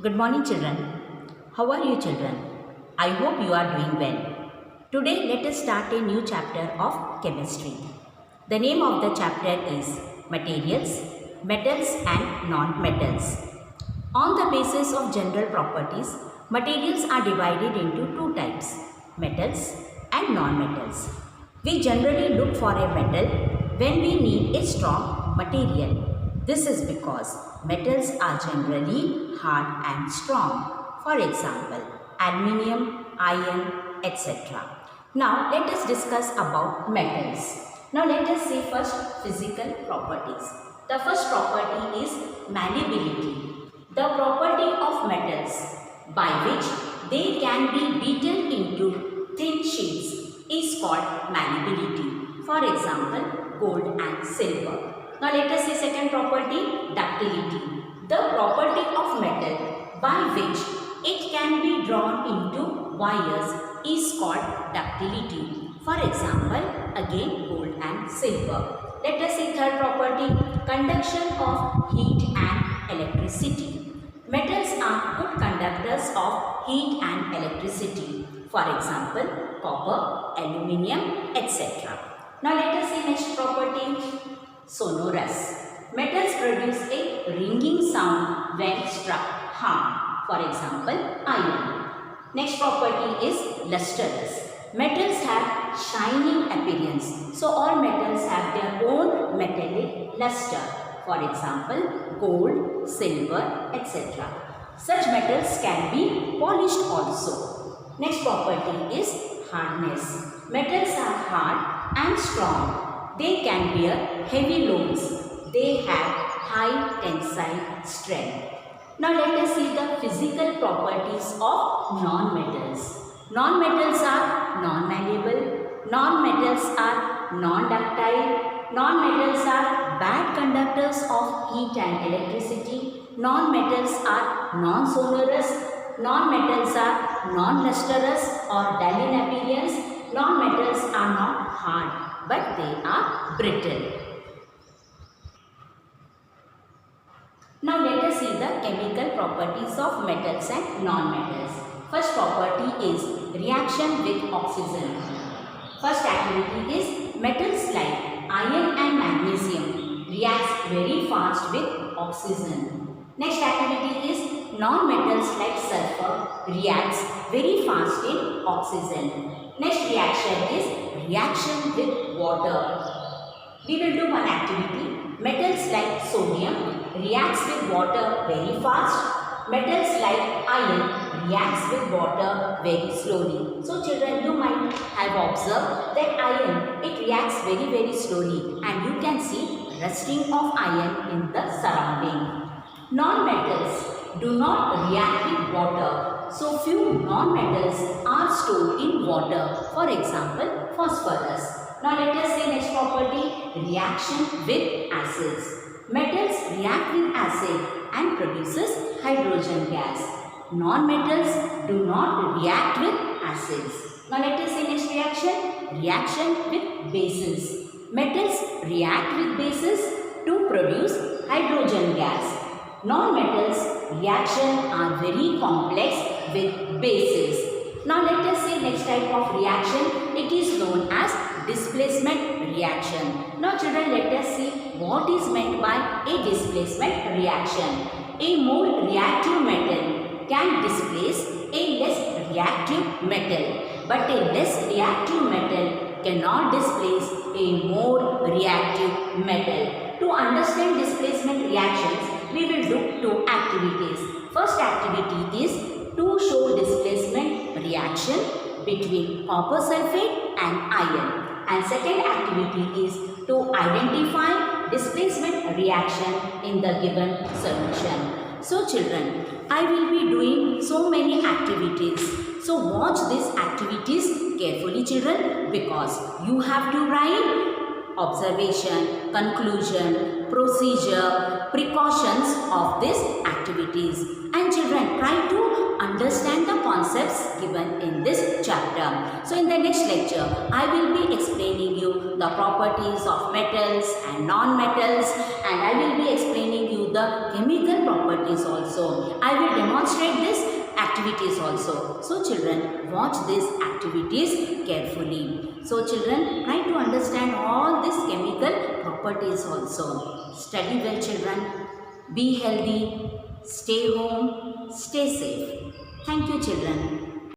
Good morning, children. How are you, children? I hope you are doing well. Today, let us start a new chapter of chemistry. The name of the chapter is Materials, Metals and Non-Metals. On the basis of general properties, materials are divided into two types, metals and non-metals. We generally look for a metal when we need a strong material. This is because metals are generally hard and strong. For example, aluminium, iron, etc. Now let us discuss about metals. Now let us see first physical properties. The first property is malleability. The property of metals by which they can be beaten into thin sheets is called malleability. For example, gold and silver. Now let us see second property, ductility. The property of metal by which it can be drawn into wires is called ductility. For example, again gold and silver. Let us see third property, conduction of heat and electricity. Metals are good conductors of heat and electricity. For example, copper, aluminium, etc. Now let us see next property, sonorous. Metals produce a ringing sound when struck hard. For example, iron. Next property is lustrous. Metals have shining appearance. So all metals have their own metallic luster. For example, gold, silver, etc. Such metals can be polished also. Next property is hardness. Metals are hard and strong. They can bear heavy loads. They have high tensile strength. Now let us see the physical properties of non-metals. Non-metals are non-malleable. Non-metals are non-ductile. Non-metals are bad conductors of heat and electricity. Non-metals are non-sonorous. Non-metals are non-lustrous or dull in appearance. Non-metals are not hard, but they are brittle. Now let us see the chemical properties of metals and non-metals. First property is reaction with oxygen. First activity is metals like iron and magnesium reacts very fast with oxygen. Next activity is non-metals like sulfur reacts very fast in oxygen. Next reaction is reaction with water. We will do one activity. Metals like sodium reacts with water very fast. Metals like iron reacts with water very slowly. So children, you might have observed that iron, it reacts very slowly, and you can see rusting of iron in the surrounding. Non-metals do not react with water. So few non-metals are stored in water. For example, phosphorus. Now let us see next property, reaction with acids. Metals react with acid and produces hydrogen gas. Non-metals do not react with acids. Now let us see next reaction, reaction with bases. Metals react with bases to produce hydrogen gas. Non-metals reaction are very complex with bases. Now let us see next type of reaction. It is known as displacement reaction. Now children, let us see what is meant by a displacement reaction. A more reactive metal can displace a less reactive metal, but a less reactive metal cannot displace a more reactive metal. To understand displacement reactions, we will do two activities. First activity is to show displacement reaction between copper sulfate and iron. And second activity is to identify displacement reaction in the given solution. So children, I will be doing so many activities. So watch these activities carefully children, because you have to write observation, conclusion, procedure, precautions of these activities. And children, try to understand the concepts given in this chapter. So in the next lecture, I will be explaining you the properties of metals and non-metals, and I will be explaining you the chemical properties also. I will demonstrate this activities also. So children, watch these activities carefully. So children, try to understand all these chemical properties also. Study well children. Be healthy. Stay home. Stay safe. Thank you children.